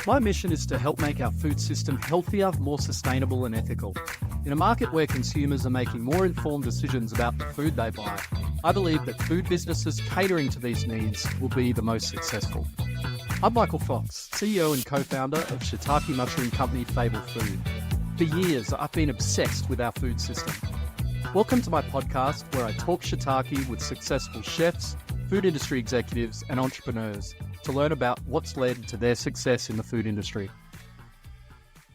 My mission is to help make our food system healthier, more sustainable and ethical. In a market where consumers are making more informed decisions about the food they buy, I believe that food businesses catering to these needs will be the most successful. I'm Michael Fox, CEO and co-founder of shiitake mushroom company Fable Food. For years, I've been obsessed with our food system. Welcome to my podcast where I talk shiitake with successful chefs, food industry executives and entrepreneurs to learn about what's led to their success in the food industry.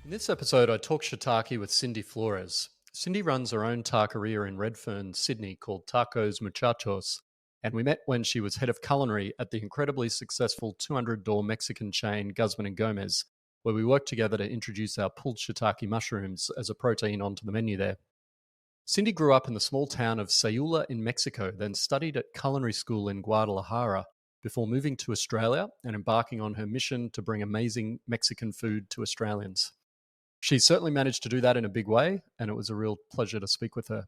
In this episode, I talk shiitake with Cindy Flores. Cindy runs her own taqueria in Redfern, Sydney called Tacos Muchachos, and we met when she was head of culinary at the incredibly successful 200-door Mexican chain Guzman y Gomez, where we worked together to introduce our pulled shiitake mushrooms as a protein onto the menu there. Cindy grew up in the small town of Sayula in Mexico, then studied at culinary school in Guadalajara before moving to Australia and embarking on her mission to bring amazing Mexican food to Australians. She certainly managed to do that in a big way, and it was a real pleasure to speak with her.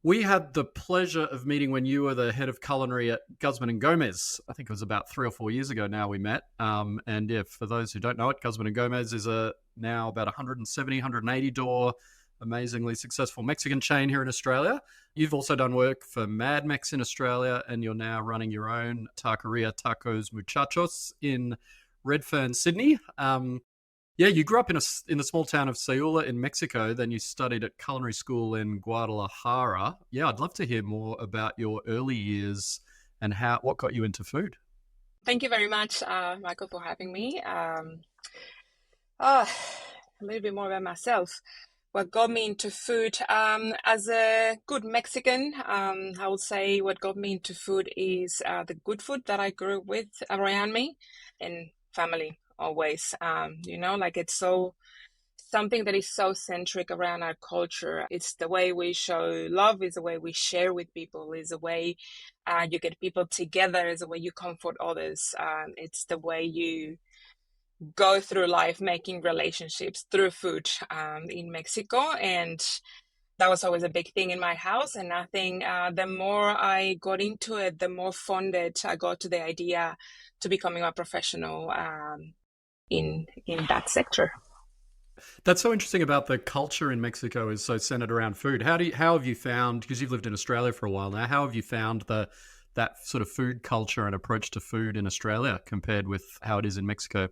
We had the pleasure of meeting when you were the head of culinary at Guzman y Gomez. I think it was about 3 or 4 years ago now we met. And yeah, for those who don't know it, Guzman y Gomez is now about 170, 180 door, amazingly successful Mexican chain here in Australia. You've also done work for Mad Mex in Australia, and you're now running your own taqueria, Tacos Muchachos, in Redfern, Sydney. Yeah, you grew up in the small town of Sayula in Mexico, then you studied at culinary school in Guadalajara. Yeah, I'd love to hear more about your early years and what got you into food. Thank you very much, Michael, for having me. A little bit more about myself. What got me into food, as a good Mexican, I would say what got me into food is the good food that I grew up with around me and family always. It's so something that is so centric around our culture. It's the way we show love, is the way we share with people, is the way you get people together, is the way you comfort others. It's the way you go through life making relationships through food in Mexico. And that was always a big thing in my house. And I think the more I got into it, the more funded I got to the idea to becoming a professional in that sector. That's so interesting about the culture in Mexico is so centered around food. How have you found, because you've lived in Australia for a while now, how have you found that sort of food culture and approach to food in Australia compared with how it is in Mexico?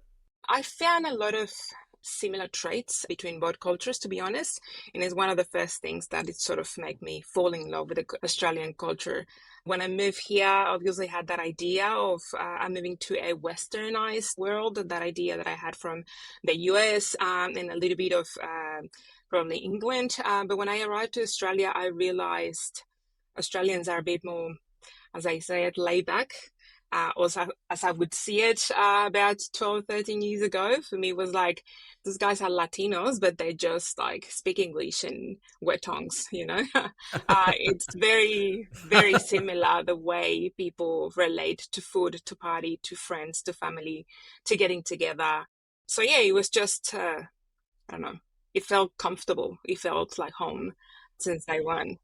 I found a lot of similar traits between both cultures, to be honest. And it's one of the first things that it sort of made me fall in love with the Australian culture. When I moved here, I obviously had that idea of I'm moving to a westernized world, that idea that I had from the US and a little bit of probably England. But when I arrived to Australia, I realized Australians are a bit more, as I say it, laid back. Also, as I would see it about 12, 13 years ago, for me, it was like, these guys are Latinos, but they just like speak English and wear tongues, It's very, very similar the way people relate to food, to party, to friends, to family, to getting together. So yeah, it was just, I don't know, it felt comfortable. It felt like home since day one.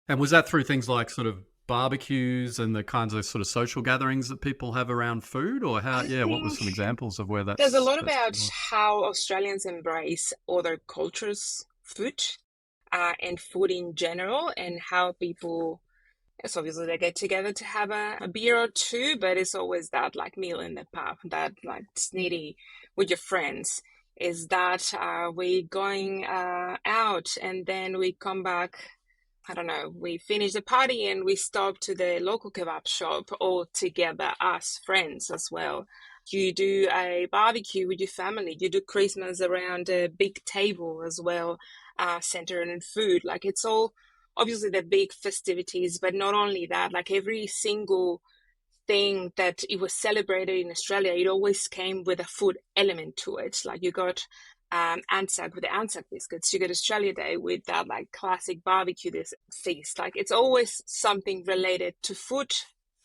And was that through things like sort of barbecues and the kinds of sort of social gatherings that people have around food, or what were some examples of where that's... There's a lot about how Australians embrace other cultures' food and food in general, and how people, yes, obviously they get together to have a beer or two, but it's always that like meal in the pub, that like snitty with your friends. Is that we going out and then we come back, I don't know, we finish the party and we stop to the local kebab shop all together as friends as well. You do a barbecue with your family. You do Christmas around a big table as well, centered in food. Like it's all obviously the big festivities, but not only that, like every single thing that it was celebrated in Australia, it always came with a food element to it. Like you got Anzac with the Anzac biscuits. You get Australia Day with that like classic barbecue this feast. Like it's always something related to food,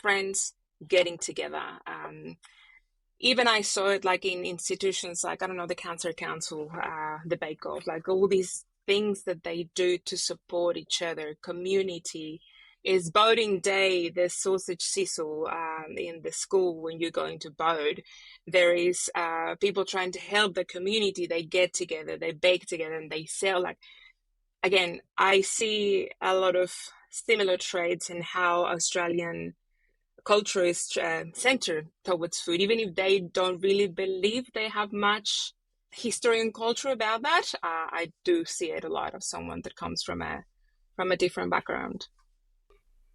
friends, getting together. Even I saw it like in institutions like, I don't know, the Cancer Council, the Bake Off, like all these things that they do to support each other, community, is boating day, the sausage sizzle in the school when you're going to boat. There is people trying to help the community. They get together, they bake together, and they sell. Like, again, I see a lot of similar traits in how Australian culture is centered towards food, even if they don't really believe they have much history and culture about that. I do see it a lot of someone that comes from a different background.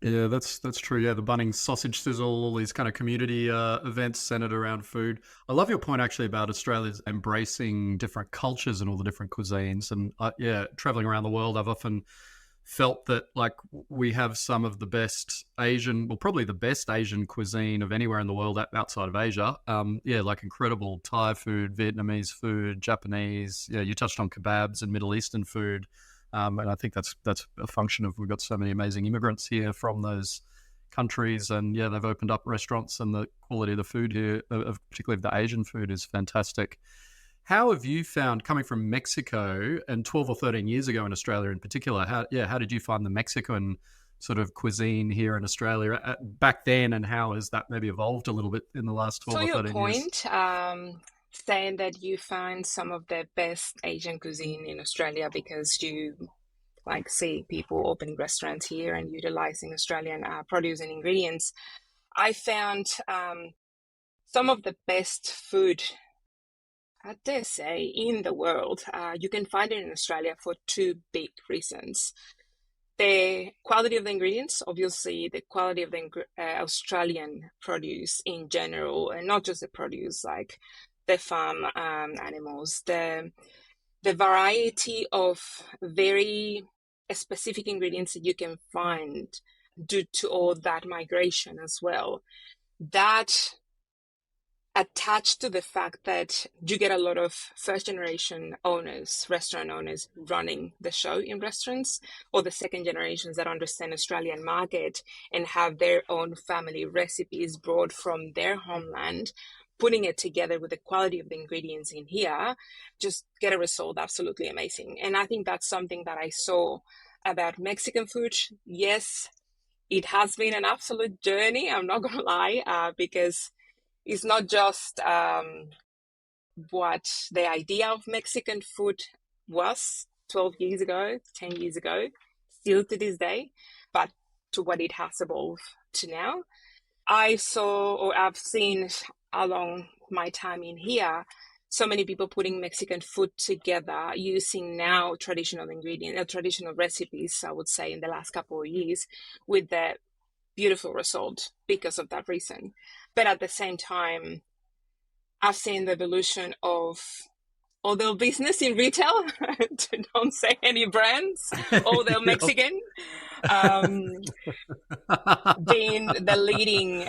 Yeah, that's true. Yeah, the Bunnings sausage sizzle, all these kind of community events centered around food. I love your point actually about Australia's embracing different cultures and all the different cuisines. And yeah, traveling around the world, I've often felt that like we have some of the best Asian, well, probably the best Asian cuisine of anywhere in the world outside of Asia. Yeah, like incredible Thai food, Vietnamese food, Japanese. Yeah, you touched on kebabs and Middle Eastern food. And I think that's a function of we've got so many amazing immigrants here from those countries, and yeah, they've opened up restaurants, and the quality of the food here, particularly of the Asian food, is fantastic. How have you found coming from Mexico and 12 or 13 years ago in Australia in particular? How did you find the Mexican sort of cuisine here in Australia back then, and how has that maybe evolved a little bit in the last 12 To or your 13 point, years? saying that you find some of the best Asian cuisine in Australia because you like see people opening restaurants here and utilizing Australian produce and ingredients. I found some of the best food, I dare say, in the world. You can find it in Australia for two big reasons. The quality of the ingredients, obviously, the quality of the Australian produce in general, and not just the produce, like the farm animals, the variety of very specific ingredients that you can find due to all that migration as well. That attached to the fact that you get a lot of first generation owners, restaurant owners running the show in restaurants, or the second generations that understand Australian market and have their own family recipes brought from their homeland, putting it together with the quality of the ingredients in here, just get a result absolutely amazing. And I think that's something that I saw about Mexican food. Yes, it has been an absolute journey, I'm not gonna lie, because it's not just what the idea of Mexican food was 12 years ago, 10 years ago, still to this day, but to what it has evolved to now. I've seen along my time in here, so many people putting Mexican food together using now traditional ingredients, traditional recipes, I would say, in the last couple of years, with the beautiful result because of that reason. But at the same time, I've seen the evolution of although business in retail, don't say any brands, although Mexican, being the leading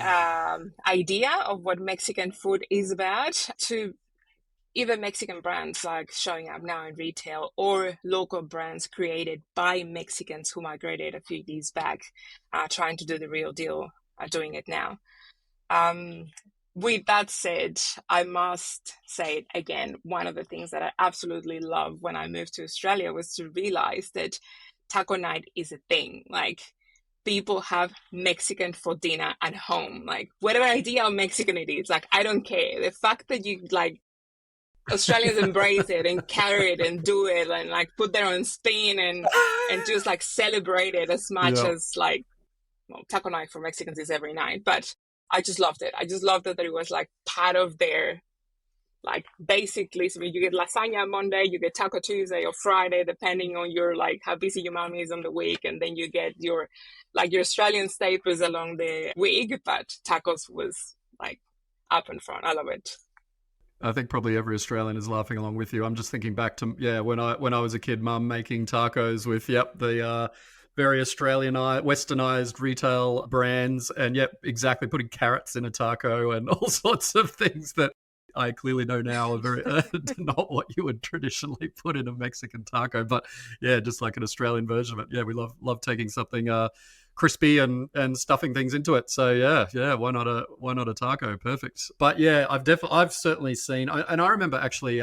idea of what Mexican food is about, to even Mexican brands like showing up now in retail, or local brands created by Mexicans who migrated a few years back, trying to do the real deal, doing it now. With that said, I must say it again, one of the things that I absolutely loved when I moved to Australia was to realize that taco night is a thing. Like, people have Mexican for dinner at home. Like, whatever idea of Mexican it is, like, I don't care. The fact that you, like, Australians embrace it and carry it and do it and, like, put their own spin and just, like, celebrate it as much as, like, well, taco night for Mexicans is every night. But I just loved it. I just loved it that it was, like, part of their, like, basically, so you get lasagna Monday, you get taco Tuesday or Friday, depending on your, like, how busy your mom is on the week. And then you get your, like, your Australian staples along the week. But tacos was, like, up in front. I love it. I think probably every Australian is laughing along with you. I'm just thinking back to, when I was a kid, mum making tacos with, the very Australianized, westernized retail brands, and exactly, putting carrots in a taco and all sorts of things that I clearly know now are very not what you would traditionally put in a Mexican taco, but just like an Australian version of it. Yeah, we love taking something crispy and stuffing things into it. So yeah, why not a taco? Perfect. But yeah, I've certainly seen, and I remember actually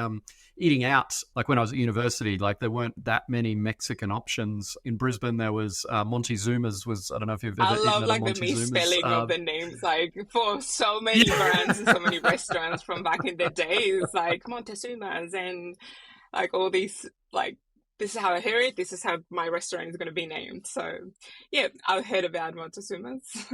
eating out like when I was at university. Like there weren't that many Mexican options in Brisbane. There was Montezuma's. Was I don't know if you've I ever eaten love at a like the Montezuma's. misspelling of the names, like for so many Yeah. brands and so many restaurants from back in the days, like Montezuma's and like all these like this is how I hear it, this is how my restaurant is going to be named. So yeah, I've heard about Montezuma's.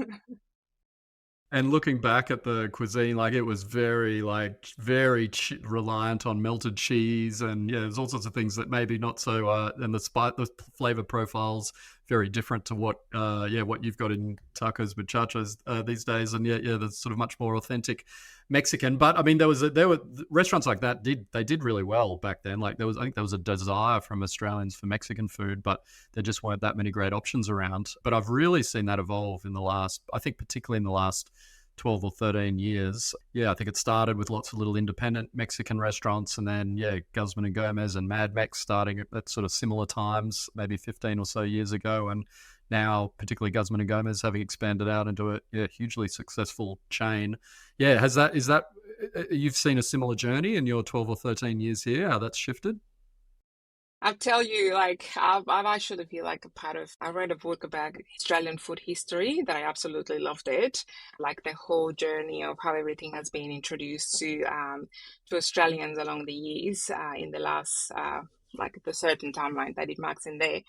And looking back at the cuisine, like it was very reliant on melted cheese, and yeah, there's all sorts of things that maybe not so. And the flavor profiles very different to what you've got in Tacos Muchachos these days, and yeah, there's sort of much more authentic Mexican. But I mean, there were restaurants like that did really well back then. Like I think there was a desire from Australians for Mexican food, but there just weren't that many great options around. But I've really seen that evolve in the last, I think particularly in the last 12 or 13 years. Yeah, I think it started with lots of little independent Mexican restaurants, and then yeah, Guzman and Gomez and Mad Mex starting at sort of similar times, maybe 15 or so years ago, and now particularly Guzman and Gomez having expanded out into a hugely successful chain. Yeah, is that you've seen a similar journey in your 12 or 13 years here, how that's shifted? I'll tell you, like, I've actually feel like a part of, I read a book about Australian food history that I absolutely loved it. Like the whole journey of how everything has been introduced to Australians along the years in the last, like the certain timeline that it marks in there.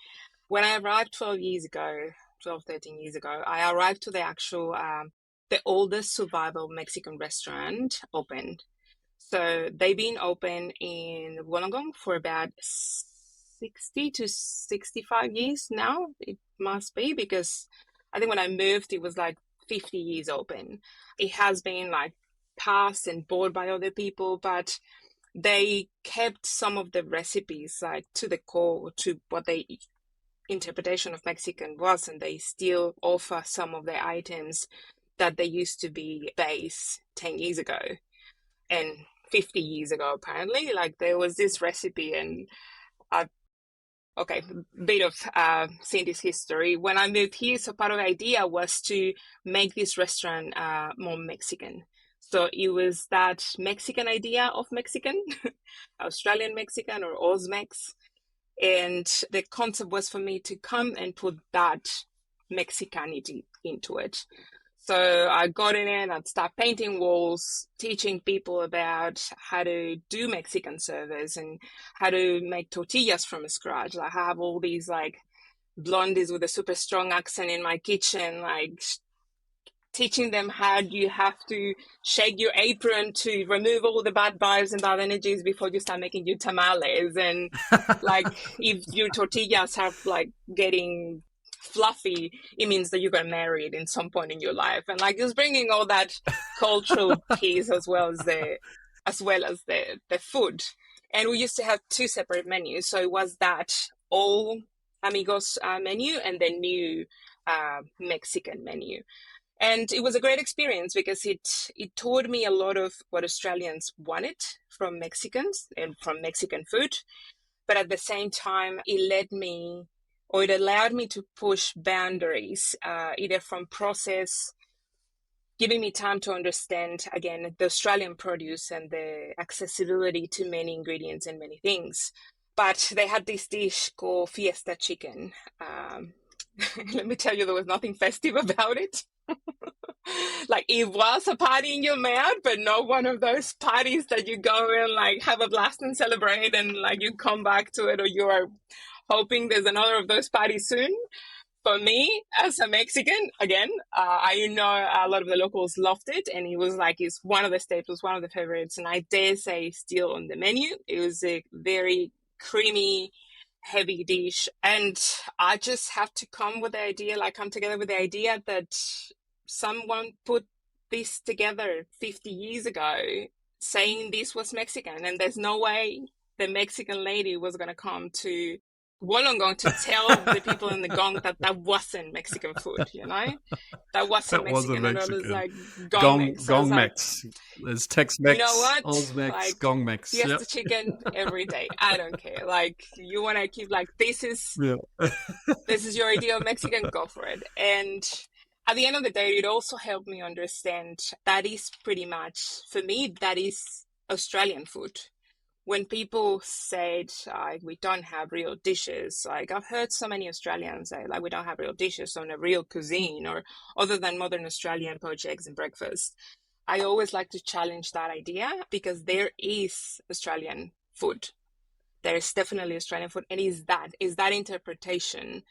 When I arrived 12 years ago, 12, 13 years ago, I arrived to the actual, the oldest survival Mexican restaurant opened. So they've been open in Wollongong for about 60 to 65 years now. It must be because I think when I moved, it was like 50 years open. It has been like passed and bought by other people, but they kept some of the recipes like to the core to what they interpretation of Mexican was, and they still offer some of the items that they used to be base 10 years ago and 50 years ago. Apparently, like there was this recipe, and okay, bit of Cindy's history. When I moved here, so part of the idea was to make this restaurant more Mexican. So it was that Mexican idea of Mexican, Australian Mexican or Osmex. And the concept was for me to come and put that Mexicanity into it. So I got in it and I'd start painting walls, teaching people about how to do Mexican servers and how to make tortillas from scratch. Like I have all these like blondies with a super strong accent in my kitchen, like teaching them how you have to shake your apron to remove all the bad vibes and bad energies before you start making your tamales. And like if your tortillas have like getting fluffy, it means that you're gonna marry it in some point in your life. And like just bringing all that cultural piece as well as the food. And we used to have two separate menus. So it was that old amigos menu and the new Mexican menu. And it was a great experience because it taught me a lot of what Australians wanted from Mexicans and from Mexican food. But at the same time, it allowed me to push boundaries, either from process, giving me time to understand, again, the Australian produce and the accessibility to many ingredients and many things. But they had this dish called Fiesta Chicken. Let me tell you, there was nothing festive about it. Like it was a party in your mouth, but not one of those parties that you go and like have a blast and celebrate and like you come back to it or you are hoping there's another of those parties soon. For me, as a Mexican, again, I know a lot of the locals loved it, and it was like it's one of the staples, one of the favorites, and I dare say still on the menu. It was a very creamy, heavy dish, and I just have to come together with the idea that someone put this together 50 years ago, saying this was Mexican, and there's no way the Mexican lady was going to come to Wollongong to tell the people in the gong that that wasn't Mexican food, you know? That wasn't That wasn't Mexican. And I was Mexican. like, gong mix. I was Gong like, Mex. There's you know Tex-Mex, what? Oz-Mex, Like, Gong Mex. Yep. fiesta chicken every day. I don't care. Like, you want to keep like, Yeah. this is your idea of Mexican, go for it. And at the end of the day, it also helped me understand that is pretty much, for me, that is Australian food. When people said, like, we don't have real dishes, like, I've heard so many Australians say, like, we don't have real dishes on a real cuisine, or other than modern Australian poached eggs and breakfast. I always like to challenge that idea because there is Australian food. There is definitely Australian food, and is that interpretation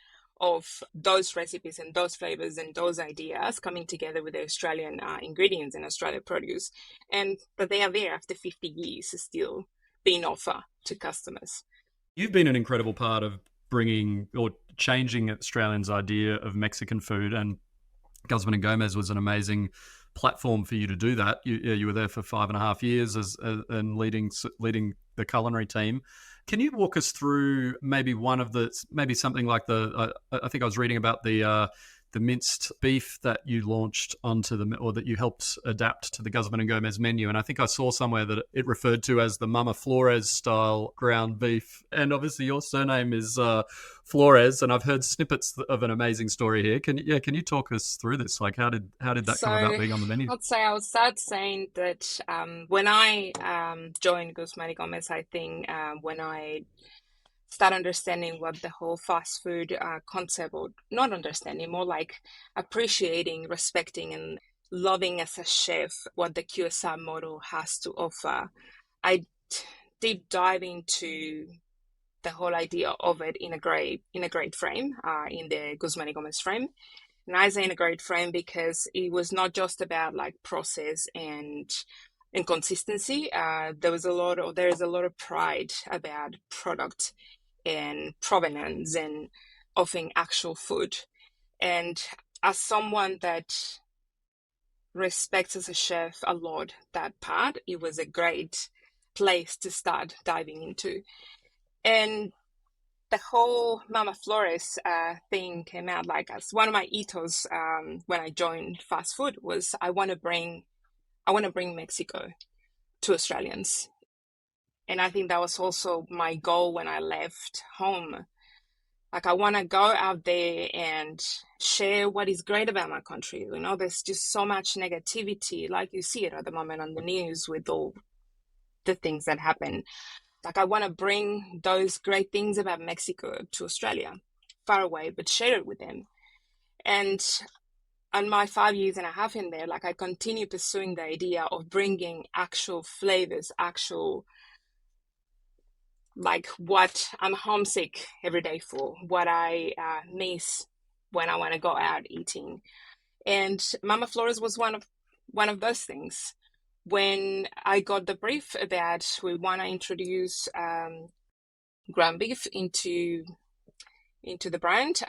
of those recipes and those flavors and those ideas coming together with the Australian ingredients and Australian produce, and that they are there after 50 years still being offered to customers. You've been an incredible part of bringing or changing Australians' idea of Mexican food, and Guzman and Gomez was an amazing platform for you to do that. You were there for 5.5 years and leading the culinary team. Can you walk us through maybe something like I think I was reading about the minced beef that you launched or that you helped adapt to the Guzman and Gomez menu. And I think I saw somewhere that it referred to as the Mama Flores style ground beef. And obviously your surname is Flores, and I've heard snippets of an amazing story here. Can you talk us through this? Like, how did that come about being on the menu? I would start saying that when I joined Guzman y Gomez, I think when I start understanding what the whole fast food concept, or not understanding, more like appreciating, respecting, and loving as a chef what the QSR model has to offer. I deep dive into the whole idea of it in a great frame, in the Guzman y Gomez frame. And I say in a great frame because it was not just about like process and consistency. There is a lot of pride about product and provenance and offering actual food. And as someone that respects as a chef a lot that part, it was a great place to start diving into. And the whole Mama Flores thing came out like as one of my ethos when I joined fast food was I want to bring Mexico to Australians. And I think that was also my goal when I left home. Like, I want to go out there and share what is great about my country. You know, there's just so much negativity, like you see it at the moment on the news with all the things that happen. Like, I want to bring those great things about Mexico to Australia, far away, but share it with them. And on my 5.5 years in there, like, I continue pursuing the idea of bringing actual flavors, like what I'm homesick every day for, what I miss when I want to go out eating. And Mama Flores was one of those things. When I got the brief about we want to introduce ground beef into the brand,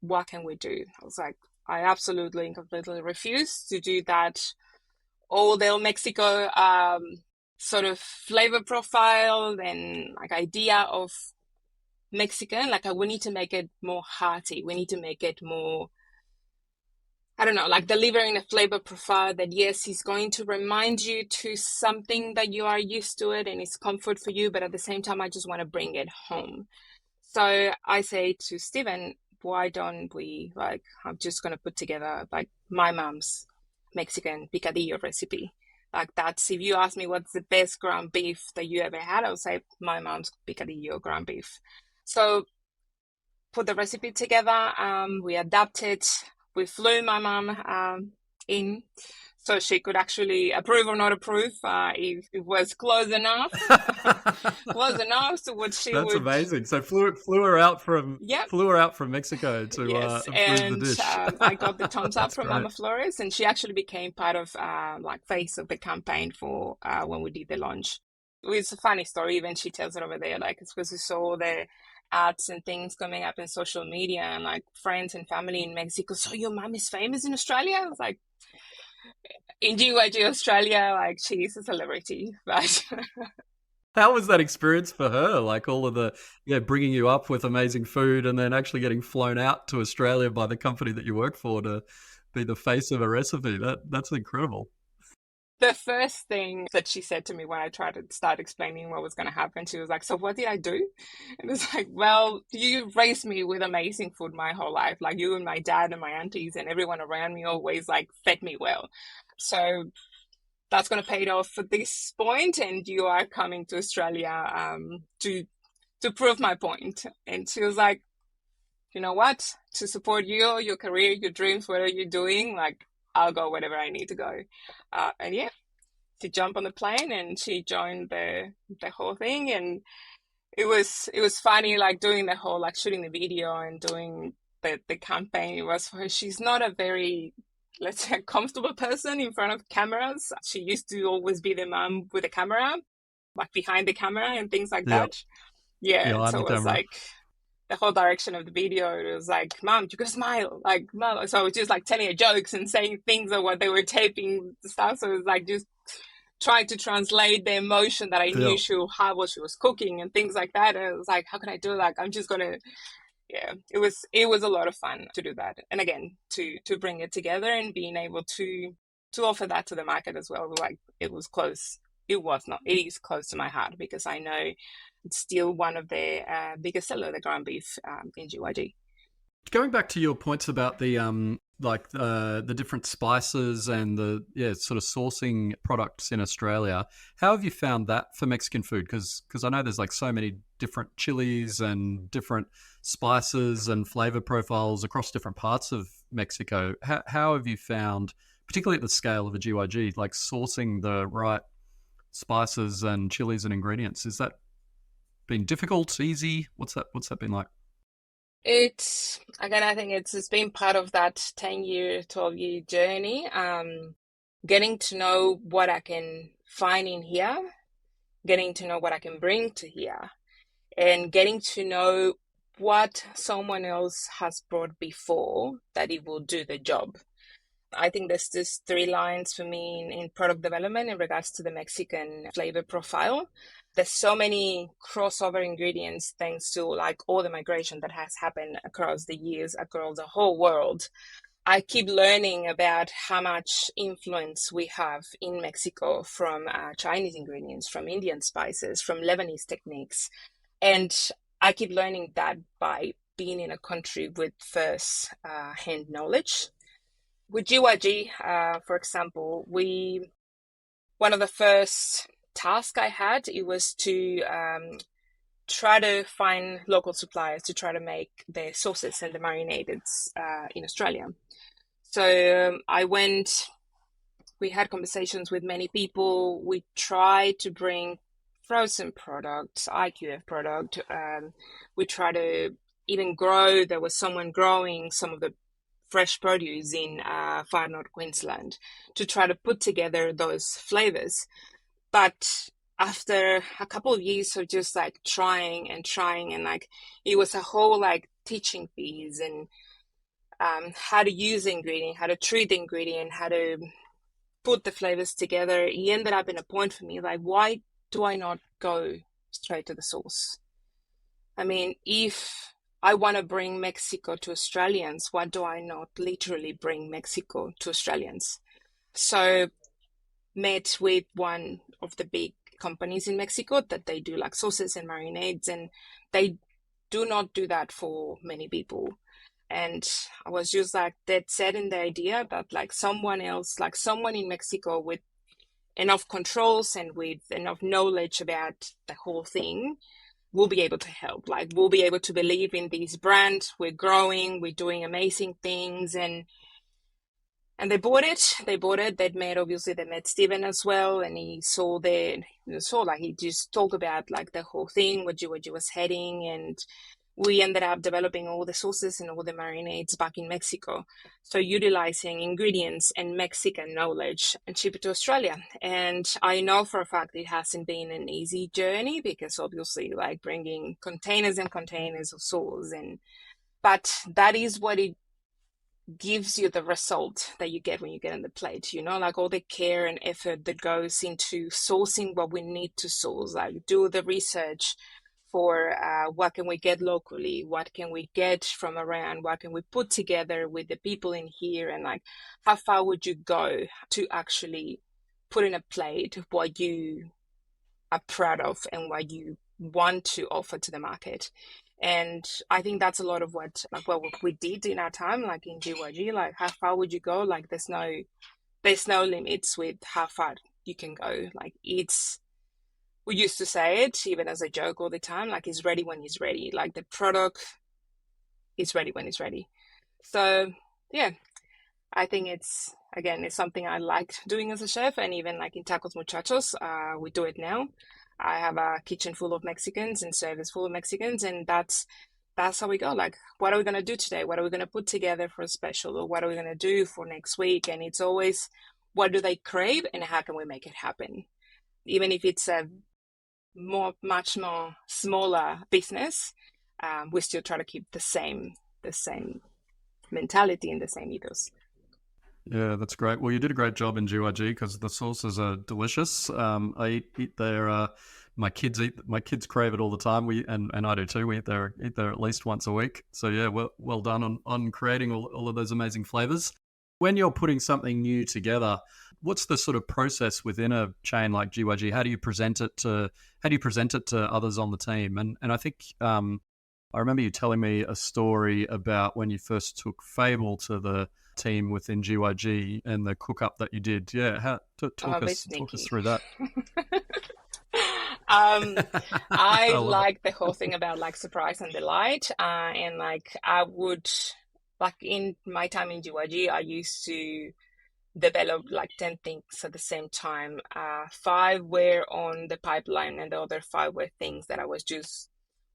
what can we do? I was like, I absolutely and completely refuse to do that all del Mexico sort of flavor profile and like idea of Mexican. Like, we need to make it more hearty. We need to make it more, I don't know, like delivering a flavor profile that, yes, is going to remind you to something that you are used to it and it's comfort for you, but at the same time, I just want to bring it home. So I say to Steven, why don't we, like, I'm just going to put together like my mom's Mexican picadillo recipe. Like, that's, if you ask me what's the best ground beef that you ever had, I'll say my mom's picadillo ground beef. So put the recipe together, we adapted, we flew my mom in so she could actually approve or not approve if it was close enough. Close enough to what she That's would. amazing. So flew her out from Mexico to yes, approve the dish. I got the thumbs up from great. Mama Flores, and she actually became part of like face of the campaign for when we did the launch. It's a funny story. Even she tells it over there, like it's because we saw the ads and things coming up in social media and like friends and family in Mexico. So your mom is famous in Australia? I was like, in GYG Australia, like she's a celebrity, but How was that experience for her? Like all of the, yeah, bringing you up with amazing food and then actually getting flown out to Australia by the company that you work for to be the face of a recipe. That's incredible. The first thing that she said to me when I tried to start explaining what was going to happen, she was like, "So what did I do?" And it's like, "Well, you raised me with amazing food my whole life. Like you and my dad and my aunties and everyone around me always like fed me well. So that's going to pay it off for this point, and you are coming to Australia to prove my point." And she was like, "You know what? To support you, your career, your dreams, whatever you're doing, like I'll go wherever I need to go." And yeah, she jumped on the plane and she joined the whole thing, and it was funny like doing the whole like shooting the video and doing the campaign. It was for her. She's not a very, let's say, comfortable person in front of cameras. She used to always be the mom with the camera, like behind the camera and things like Yeah, that. Yeah, behind so the it was camera. like the whole direction of the video. It was like, "Mom, you gotta smile, like mom." So I was just like telling her jokes and saying things of what they were taping stuff. So it was like just trying to translate the emotion that I Yeah. knew she would have while she was cooking and things like that. And it was like, how can I do it? Like, I'm just gonna, yeah. It was a lot of fun to do that, and again to bring it together and being able to offer that to the market as well. Like it was close. It was not. It is close to my heart because I know it's still one of the biggest seller, the ground beef in GYG. Going back to your points about the like the different spices and the, yeah, sort of sourcing products in Australia, how have you found that for Mexican food? Because I know there's like so many different chilies and different spices and flavor profiles across different parts of Mexico. How have you found, particularly at the scale of a GYG, like sourcing the right spices and chilies and ingredients? Is that been difficult, easy? What's that been like? It's again, I think it's been part of that 10-year, 12-year journey. Getting to know what I can find in here, getting to know what I can bring to here, and getting to know what someone else has brought before that it will do the job. I think there's this three lines for me in product development in regards to the Mexican flavor profile. There's so many crossover ingredients thanks to like all the migration that has happened across the years, across the whole world. I keep learning about how much influence we have in Mexico from Chinese ingredients, from Indian spices, from Lebanese techniques. And I keep learning that by being in a country with first hand knowledge. With GYG, for example, one of the first tasks I had, it was to try to find local suppliers to try to make the sauces and the marinades in Australia. So we had conversations with many people. We tried to bring frozen products, IQF product. We tried to even grow. There was someone growing some of the fresh produce in far north Queensland to try to put together those flavors. But after a couple of years of just like trying and like it was a whole like teaching phase and how to use the ingredient, how to treat the ingredient, how to put the flavors together. It ended up in a point for me like, why do I not go straight to the source? I mean, if I want to bring Mexico to Australians, why do I not literally bring Mexico to Australians? So, met with one of the big companies in Mexico that they do like sauces and marinades, and they do not do that for many people. And I was just like dead set in the idea that like someone else, like someone in Mexico with enough controls and with enough knowledge about the whole thing will be able to help. Like we'll be able to believe in this brand. We're growing, we're doing amazing things, and they bought it. They bought it. They met Steven as well, and he saw like he just talked about like the whole thing, where you was heading, and we ended up developing all the sauces and all the marinades back in Mexico. So utilizing ingredients and Mexican knowledge and ship it to Australia. And I know for a fact it hasn't been an easy journey because obviously like bringing containers and containers of sauce but that is what it gives you the result that you get when you get on the plate, you know, like all the care and effort that goes into sourcing what we need to source, like do the research for what can we get locally, what can we get from around, what can we put together with the people in here, and like how far would you go to actually put in a plate what you are proud of and what you want to offer to the market. And I think that's a lot of what we did in our time, like in GYG. Like how far would you go? Like there's no limits with how far you can go. Like we used to say it even as a joke all the time, like it's ready when it's ready. Like the product is ready when it's ready. So yeah, I think it's something I liked doing as a chef, and even like in Tacos Muchachos, we do it now. I have a kitchen full of Mexicans and service full of Mexicans, and that's how we go. Like, what are we gonna do today? What are we gonna put together for a special, or what are we gonna do for next week? And it's always, what do they crave, and how can we make it happen? Even if it's a much more smaller business, we still try to keep the same mentality and the same ethos. Yeah, that's great. Well, you did a great job in GYG because the sauces are delicious. I eat their. My kids crave it all the time. And I do too. We eat there at least once a week. So yeah, well done on creating all of those amazing flavors. When you're putting something new together, what's the sort of process within a chain like GYG? How do you present it to others on the team? And I think I remember you telling me a story about when you first took Fable to the team within GYG and the cook up that you did. Yeah, talk us through that. I like the whole thing about like surprise and delight, and like I would, like in my time in GYG, I used to develop like 10 things at the same time. 5 were on the pipeline, and the other 5 were things that I was just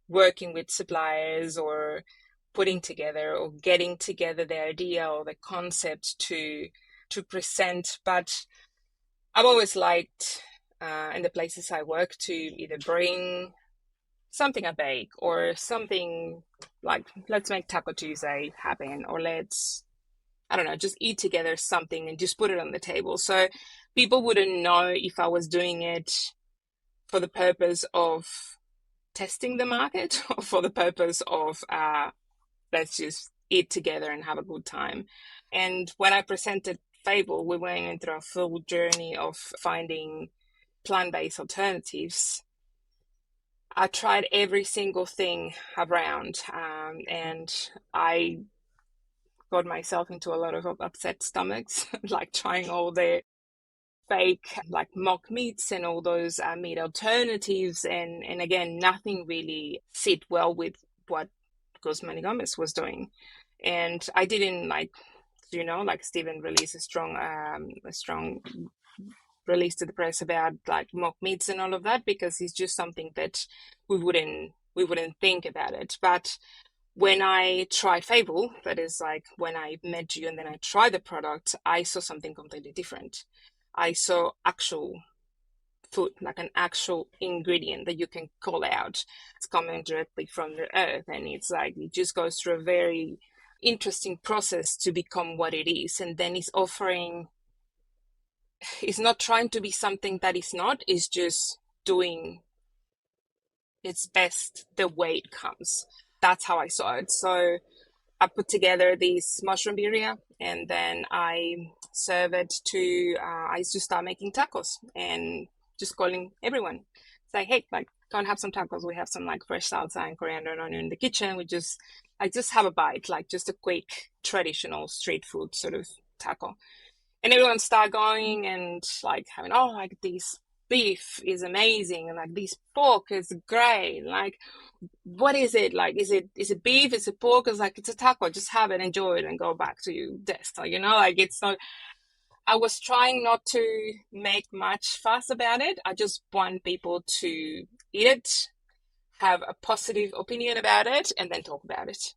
working with suppliers or putting together or getting together the idea or the concept to present. But I've always liked in the places I work to either bring something I bake or something like, let's make Taco Tuesday happen, or let's, I don't know, just eat together something and just put it on the table. So people wouldn't know if I was doing it for the purpose of testing the market or for the purpose of let's just eat together and have a good time. And when I presented Fable, we went into a full journey of finding plant-based alternatives. I tried every single thing around, and I got myself into a lot of upset stomachs, like trying all the fake like mock meats and all those meat alternatives, and again, nothing really sit well with what Guzman y Gomez was doing. And I didn't like Stephen released a strong release to the press about like mock meats and all of that, because it's just something that we wouldn't think about it. But when I try Fable, that is like when I met you and then I tried the product, I saw something completely different. I saw actual food, like an actual ingredient that you can call out. It's coming directly from the earth, and it's like it just goes through a very interesting process to become what it is. And then it's not trying to be something that is not, it's just doing its best the way it comes. That's how I saw it. So I put together this mushroom birria, and then I serve it to, I used to start making tacos and just calling everyone. Say, hey, like, come have some tacos. We have some like fresh salsa and coriander and onion in the kitchen. just have a bite, like just a quick traditional street food sort of taco. And everyone start going and like having, oh, like this beef is amazing, and like this pork is great. Like, what is it? Like, is it beef? Is it pork? It's like, it's a taco. Just have it, enjoy it, and go back to your desk. Like, like it's not. I was trying not to make much fuss about it. I just want people to eat it, have a positive opinion about it, and then talk about it.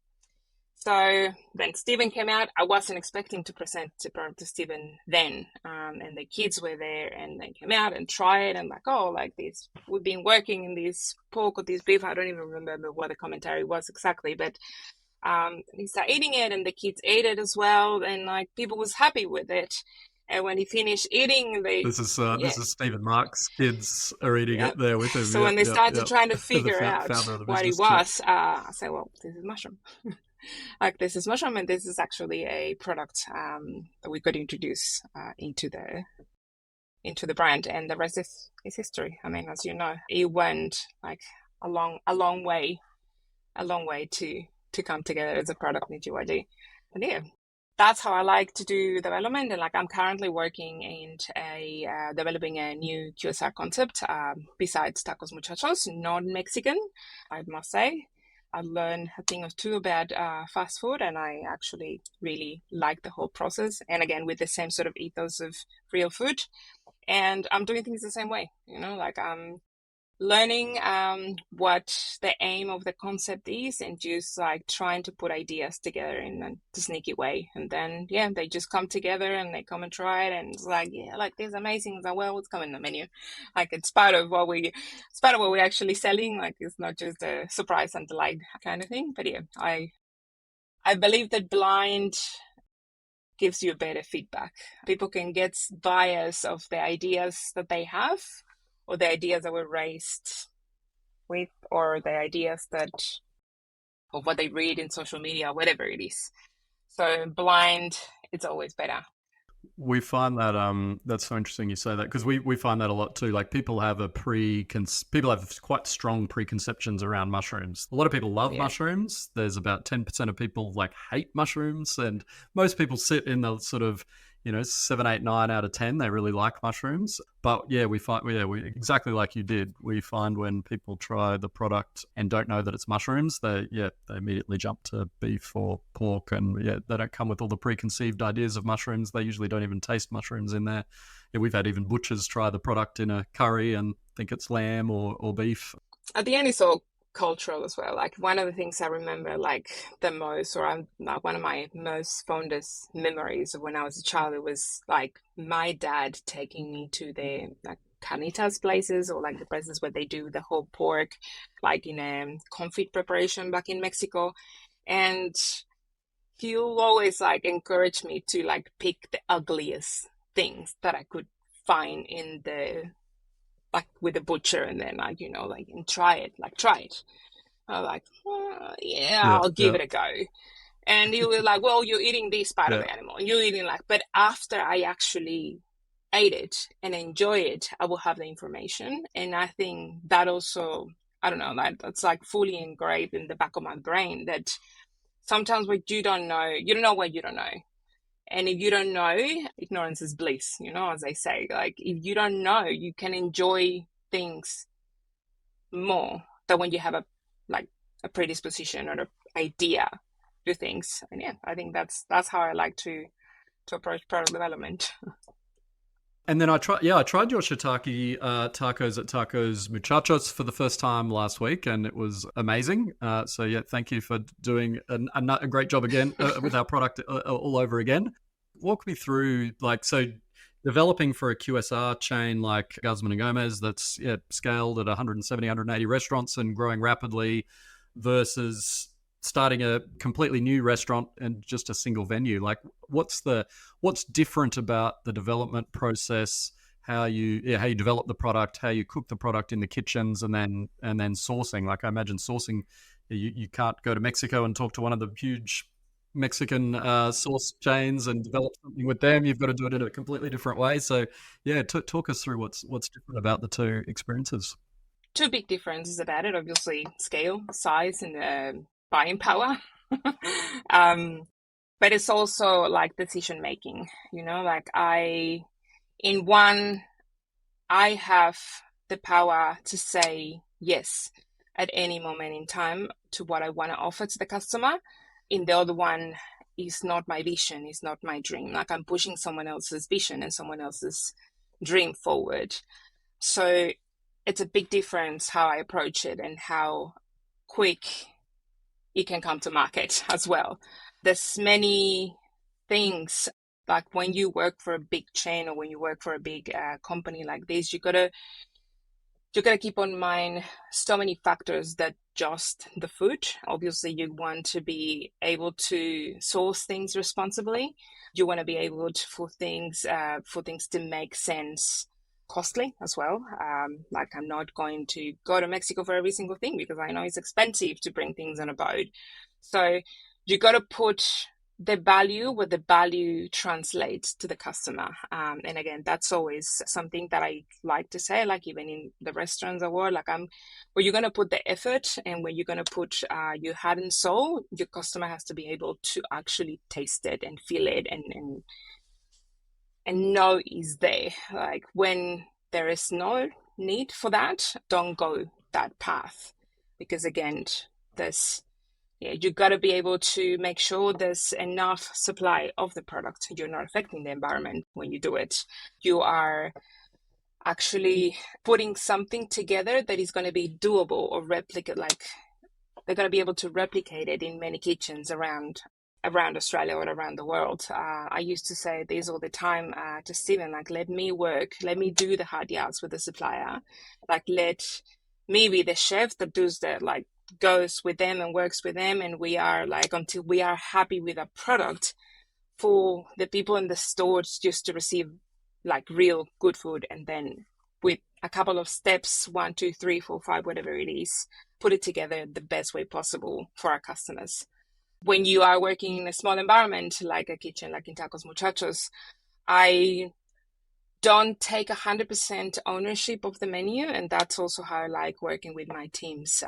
So then Stephen came out. I wasn't expecting to present to Stephen then. And the kids were there, and they came out and tried it, and like, oh, like this, we've been working in this pork or this beef. I don't even remember what the commentary was exactly, but He started eating it, and the kids ate it as well, and like people was happy with it. And when he finished eating, This is yeah, Stephen Mark's kids are eating yeah. it there with him. So Yep, when they yep, started yep. trying to The figure out founder of the what it business, Chip. was, I said, well, this is mushroom. Like this is mushroom, and this is actually a product that we could introduce into the brand, and the rest is history. I mean, as you know, it went like a long way to come together as a product in GYG. And yeah, that's how I like to do development. And like I'm currently working in developing a new QSR concept besides Tacos Muchachos, not Mexican, I must say. I learned a thing or two about fast food, and I actually really like the whole process. And again, with the same sort of ethos of real food. And I'm doing things the same way, like I'm learning what the aim of the concept is, and just like trying to put ideas together in a sneaky way. And then, yeah, they just come together and they come and try it. And it's like, yeah, like this is amazing. It's like, well, what's coming in the menu? Like it's part of what we're actually selling. Like it's not just a surprise and delight kind of thing. But yeah, I believe that blind gives you better feedback. People can get bias of the ideas that they have, or the ideas that were raised with, or the ideas that of what they read in social media, whatever it is. So blind, it's always better. We find that that's so interesting you say that, because we find that a lot too. Like people have people have quite strong preconceptions around mushrooms. A lot of people love mushrooms. There's about 10% of people like hate mushrooms, and most people sit in the sort of 7, 8, 9 out of 10. They really like mushrooms. But yeah, we exactly like you did. We find when people try the product and don't know that it's mushrooms, they immediately jump to beef or pork, and they don't come with all the preconceived ideas of mushrooms. They usually don't even taste mushrooms in there. Yeah, we've had even butchers try the product in a curry and think it's lamb or beef. At the end, it's all cultural as well. Like one of the things I remember like the most, or one of my most fondest memories of when I was a child, it was like my dad taking me to the like carnitas places, or like the places where they do the whole pork, like in a confit preparation back in Mexico. And he'll always like encourage me to like pick the ugliest things that I could find in the like with the butcher, and then like and try it. I was like, I'll give it a go. And he was like, well, you're eating this part of the animal, you're eating but after I actually ate it and enjoy it, I will have the information. And I think that also, I don't know, that's like fully engraved in the back of my brain, that sometimes what you don't know what you don't know. And if you don't know, ignorance is bliss, as they say. Like, if you don't know, you can enjoy things more than when you have a predisposition or an idea to things. And yeah, I think that's how I like to approach product development. And then I tried your shiitake tacos at Tacos Muchachos for the first time last week, and it was amazing. So yeah, thank you for doing a great job again with our product all over again. Walk me through, developing for a QSR chain like Guzman y Gomez that's scaled at 170, 180 restaurants and growing rapidly, versus starting a completely new restaurant and just a single venue. Like, what's different about the development process, how you develop the product, how you cook the product in the kitchens, and then sourcing? Like, I imagine sourcing, you can't go to Mexico and talk to one of the huge Mexican sauce chains and develop something with them. You've got to do it in a completely different way. So yeah, talk us through what's different about the two experiences. Two big differences about it, obviously scale, size, and buying power. But it's also like decision making, like in one, I have the power to say yes at any moment in time to what I want to offer to the customer. In the other one, is not my vision, is not my dream. Like, I'm pushing someone else's vision and someone else's dream forward. So it's a big difference how I approach it and how quick it can come to market as well. There's many things, like when you work for a big chain or when you work for a big company like this, you gotta you got to keep on mind so many factors that just the food. Obviously, you want to be able to source things responsibly. You want to be able to, for things to make sense costly as well. Like I'm not going to go to Mexico for every single thing because I know it's expensive to bring things on a boat. So you got to put the value where the value translates to the customer. And again, that's always something that I like to say, like even in the restaurants world, like where you're going to put the effort and where you're going to put your heart and soul, your customer has to be able to actually taste it and feel it and know is there. Like when there is no need for that, don't go that path. Because again, you got to be able to make sure there's enough supply of the product. You're not affecting the environment when you do it. You are actually putting something together that is going to be doable or replicate, like they're going to be able to replicate it in many kitchens around Australia or around the world. I used to say this all the time to Stephen, like, let me work, let me do the hard yards with the supplier. Like, let me be the chef that does the, like, goes with them and works with them. And we are like, until we are happy with a product for the people in the stores just to receive like real good food. And then with a couple of steps, 1, 2, 3, 4, 5, whatever it is, put it together the best way possible for our customers. When you are working in a small environment, like a kitchen, like in Tacos Muchachos, I don't take 100% ownership of the menu. And that's also how I like working with my teams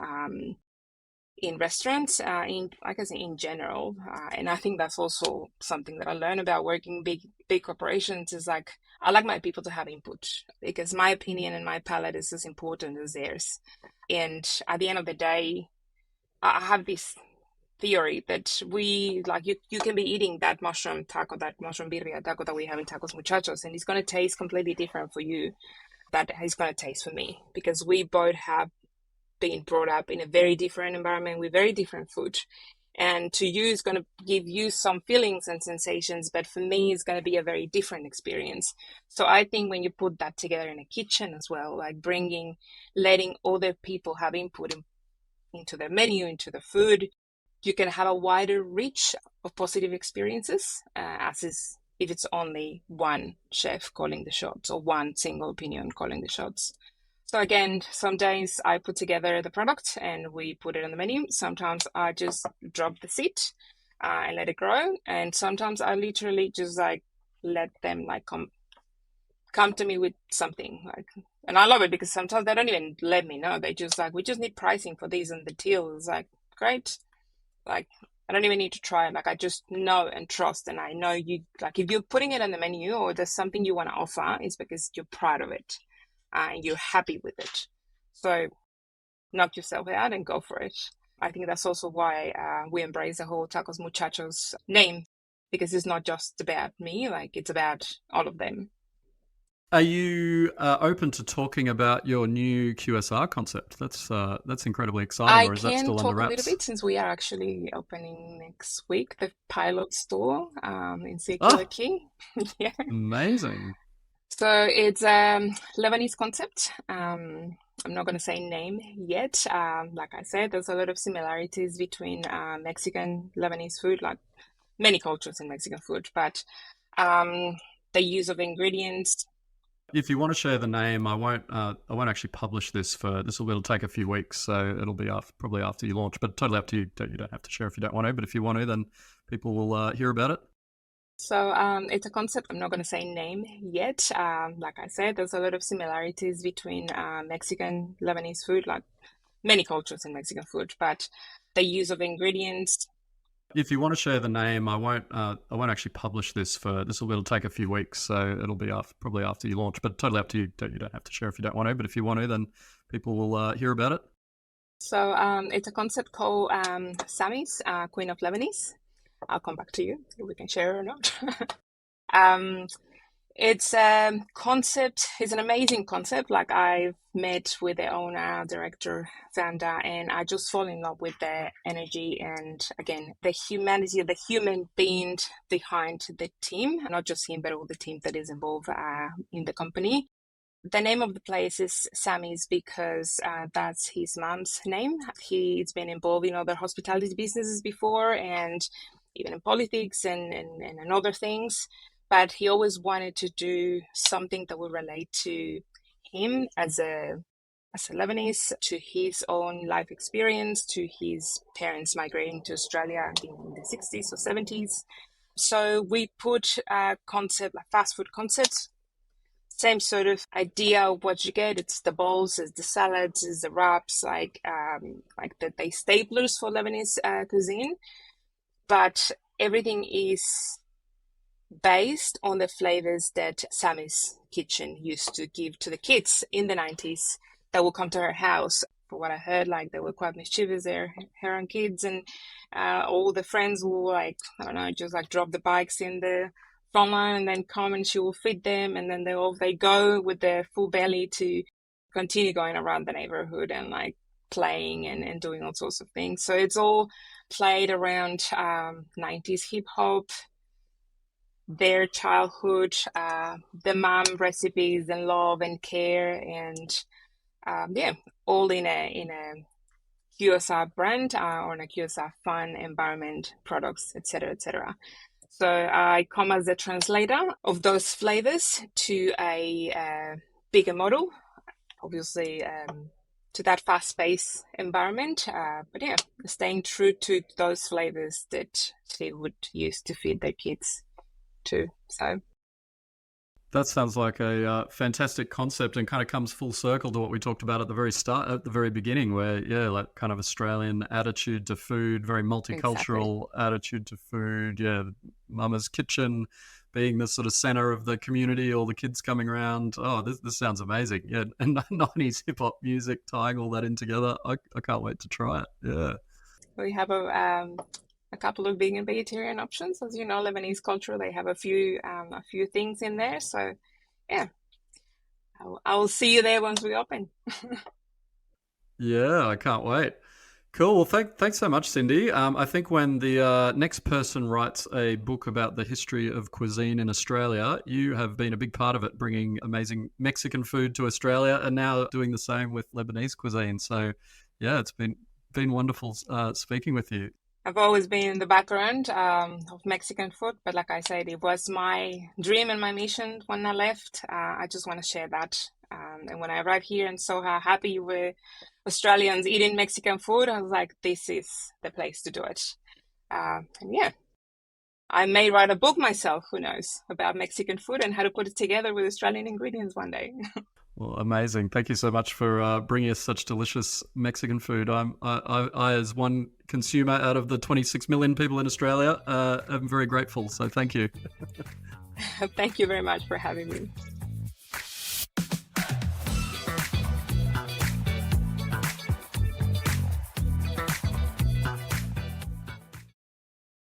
in restaurants, like I say, in general. And I think that's also something that I learned about working big corporations is like, I like my people to have input because my opinion and my palate is as important as theirs. And at the end of the day, I have this theory that we like you can be eating that mushroom taco, that mushroom birria taco that we have in Tacos Muchachos, and it's going to taste completely different for you that it's going to taste for me, because we both have been brought up in a very different environment with very different food. And to you is going to give you some feelings and sensations, but for me it's going to be a very different experience. So I think when you put that together in a kitchen as well, like letting other people have input into the menu, into the food, you can have a wider reach of positive experiences, as is if it's only one chef calling the shots or one single opinion calling the shots. So again, some days I put together the product and we put it on the menu. Sometimes I just drop the seed and let it grow. And sometimes I literally just like let them like come to me with something like, and I love it because sometimes they don't even let me know. They just like, we just need pricing for these, and the deal is like, great. Like, I don't even need to try it. Like, I just know and trust. And I know you, like, if you're putting it on the menu or there's something you want to offer, it's because you're proud of it and you're happy with it. So knock yourself out and go for it. I think that's also why we embrace the whole Tacos Muchachos name, because it's not just about me, like, it's about all of them. Are you open to talking about your new QSR concept? That's incredibly exciting. I Or is that can still under talk a little wraps? bit since we are actually opening next week the pilot store in Ah, Sayula. Yeah. amazing. So it's Lebanese concept. I'm not going to say name yet. Like I said, there's a lot of similarities between Mexican Lebanese food, like many cultures in Mexican food, but the use of ingredients. If you want to share the name, I won't. I won't actually publish this for this. It'll take a few weeks, so it'll be probably after you launch. But totally up to you. You don't have to share if you don't want to. But if you want to, then people will hear about it. So it's a concept. I'm not going to say name yet. Like I said, there's a lot of similarities between Mexican Lebanese food, like many cultures in Mexican food, but the use of ingredients. If you want to share the name, I won't. I won't actually publish this for this. It'll take a few weeks, so it'll be probably after you launch. But totally up to you. You don't have to share if you don't want to. But if you want to, then people will hear about it. So it's a concept called Sammy's Queen of Lebanese. I'll come back to you if we can share or not. um, it's a concept. It's an amazing concept. Like, I've met with the owner, director, founder, and I just fall in love with the energy and, again, the humanity, the human being behind the team. Not just him, but all the team that is involved in the company. The name of the place is Sammy's because that's his mom's name. He's been involved in other hospitality businesses before and even in politics and other things. But he always wanted to do something that would relate to him as a Lebanese, to his own life experience, to his parents migrating to Australia in the 60s or 70s. So we put a concept, like fast food concepts, same sort of idea of what you get. It's the bowls, it's the salads, it's the wraps, like the staplers for Lebanese cuisine. But everything is based on the flavors that Sammy's kitchen used to give to the kids in the 90s that would come to her house. For what I heard, like they were quite mischievous, her own kids, and all the friends will like, I don't know, just like drop the bikes in the front line and then come and she will feed them, and then they go with their full belly to continue going around the neighborhood and like playing and doing all sorts of things. So it's all played around 90s hip hop, their childhood, the mom recipes and love and care, and all in a QSR brand or in a QSR fun environment, products, etc., etc. So I come as a translator of those flavors to a bigger model, obviously to that fast-paced environment. But yeah, staying true to those flavors that they would use to feed their kids too. So that sounds like a fantastic concept, and kind of comes full circle to what we talked about at the very start, at the very beginning, where, yeah, like kind of Australian attitude to food, very multicultural attitude to food. Yeah, Mama's kitchen being the sort of center of the community, all the kids coming around. Oh, this sounds amazing. Yeah, and 90s hip hop music, tying all that in together. I can't wait to try it. Yeah. We have a couple of vegan vegetarian options. As you know, Lebanese culture, they have a few things in there. So yeah, I will see you there once we open. Yeah, I can't wait. Cool. Well, thanks so much, Cindy. I think when the next person writes a book about the history of cuisine in Australia, you have been a big part of it, bringing amazing Mexican food to Australia, and now doing the same with Lebanese cuisine. So yeah, it's been wonderful speaking with you. I've always been in the background of Mexican food, but like I said, it was my dream and my mission when I left. I just want to share that. And when I arrived here and saw how happy were Australians eating Mexican food, I was like, this is the place to do it. And yeah, I may write a book myself, who knows, about Mexican food and how to put it together with Australian ingredients one day. Well, amazing. Thank you so much for bringing us such delicious Mexican food. I, as one consumer out of the 26 million people in Australia, am very grateful. So thank you. Thank you very much for having me.